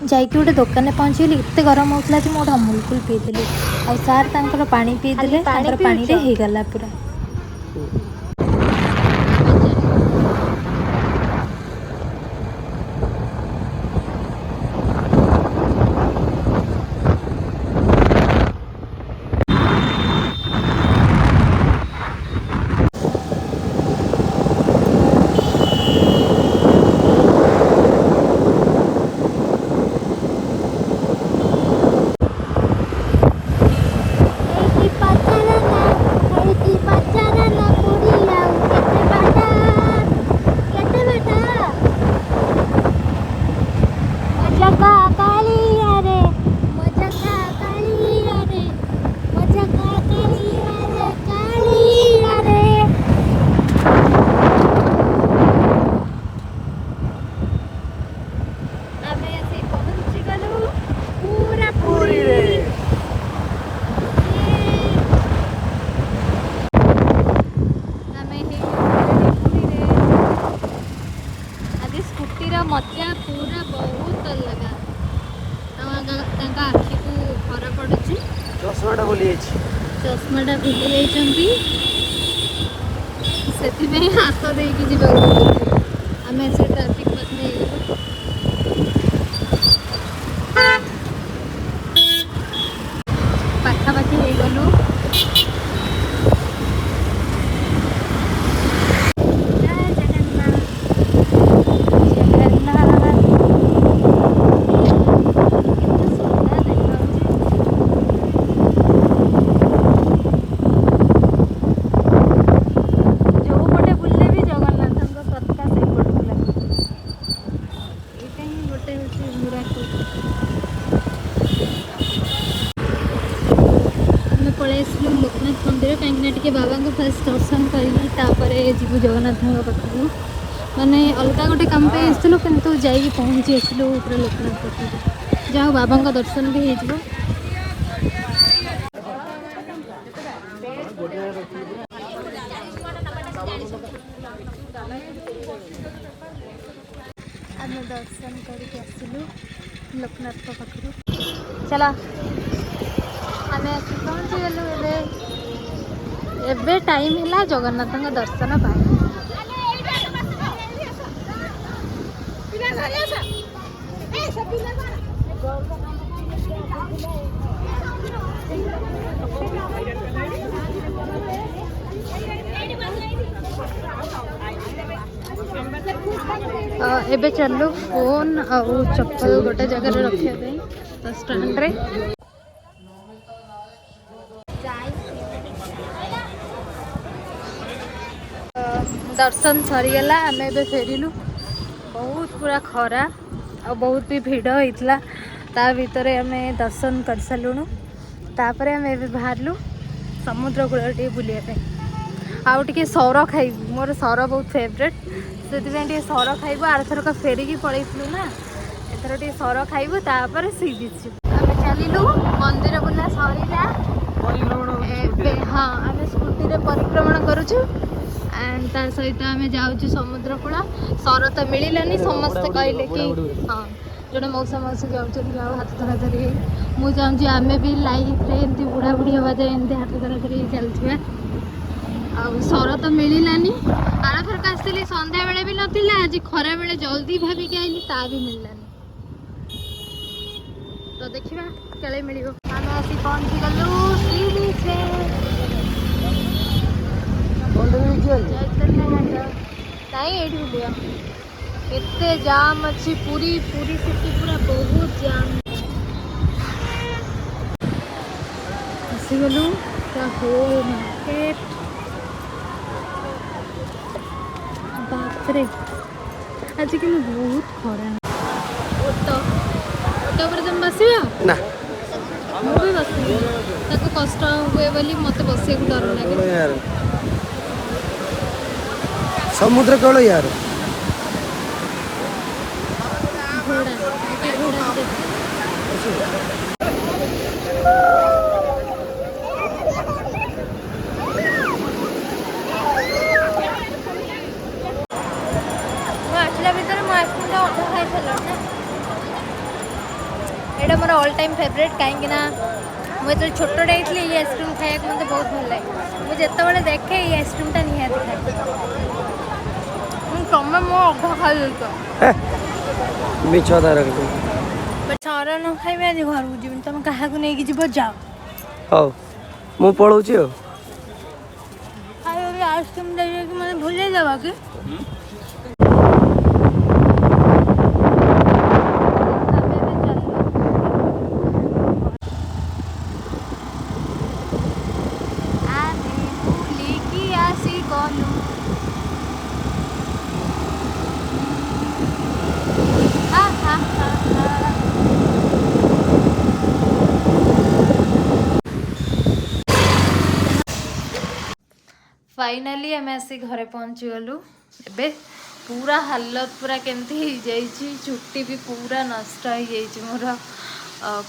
जाइए गोटे दुकान में पहुँचीगली एत गरम होता कि मुझे अमूल कूल पीदेली आ सार तांकर पानी पीदेले पानी रे ହେଇଗଲା पूरा। मजा पूरा बहुत अलग आखि को खरा पड़ुची चश्माटा भूली जाइछंती से हाथ देकी जीवा आम से ट्राफिक पाखे पाखापाखि हो गलु। लोकनाथ मंदिर कहीं बाबा को फास्ट दर्शन करी जीव जगन्नाथ पाखक माने अलग गोटे कम पे आसलु किंतु जाइए पहुँची आसलु पूरा लोकनाथ पाखक जहाँ बाबा का दर्शन भी हो। आम दर्शन करके आसलु लोकनाथ पाखक चला आम आसी पहुँची गलु। एबे टाइम है जगन्नाथ दर्शन पाए एबे चलू फोन और चप्पल गोटे जगह रखा स्टैंड रे। दर्शन सरीगला आम ए फेरिलु बहुत पूरा खरा और बहुत भी भिड़ होता ता भीतर आम दर्शन कर सारूँ तापर आम ए बाहरलु समुद्र कूल टे बुलाया आउ टे सर खाइबू मोर सर बहुत फेवरेट से सर खाइबू आरथरक फेरिकी पलैलु ना एथर टे सर खाइबू तापर सी बीच आम चलू मंदिर बुला सरीला। हाँ आम स्कूटी रे परिक्रमण करुचु एंड तार सहित आम जाऊँ समुद्र कूल सर तो मिललानी समस्ते कहले कि हाँ जो मौसा मौसी जाऊँ हाथ धरा धरी मुझे चाहूँगी आम भी लाइफ रे एमती बुढ़ा बुढ़ी हवा जाए एमती हाथ धरा धरी चलता आउ सर तो मिललानी आरथरक आसली संध्या बेले भी नाला आज खरा बेले जल्दी भाविकी आईली ता भी मिललानी तो देखा केले मिल आम आसी पहुँची गलु सी बीच नहीं ये बुलिया एते जाम अच्छी पूरी पूरी सिटी पूरा बहुत जाम आसीगलु होल मार्केट बापरे आज कि बहुत खरा ऑटो ऑटो पर तुम बस ना मुझे बस कष्ट हुए बोली मत बस डर लगे समुद्र कौन यार आसला भर आइसक्रीम अधा खाई सारा एटा मोर ऑल टाइम फेवरेट कहीं ना मुझे छोटे थी ये आइसक्रीम खाया मत बहुत भल लगे मुझे जिते देखे ये आइसक्रीमटा निहाती खाए तुम मो अधा खाई मिछ कथा रख सारा न खाइबे आज घर को जीवन तुम क्या नहीं जीव जाओ हौ मु पळौची हो आइसक्रीम दे मैंने भूल जावा कि फाइनाली आम आसी घरे पहुँची गलु ए पूरा हालत पूरा केमती चुट्टी भी पूरा नष्ट हो जाइए मोर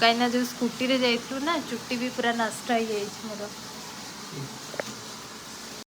कहीं जो स्कूटी रे जाइलु ना चुट्टी भी पूरा नष्ट हो जाइए मोर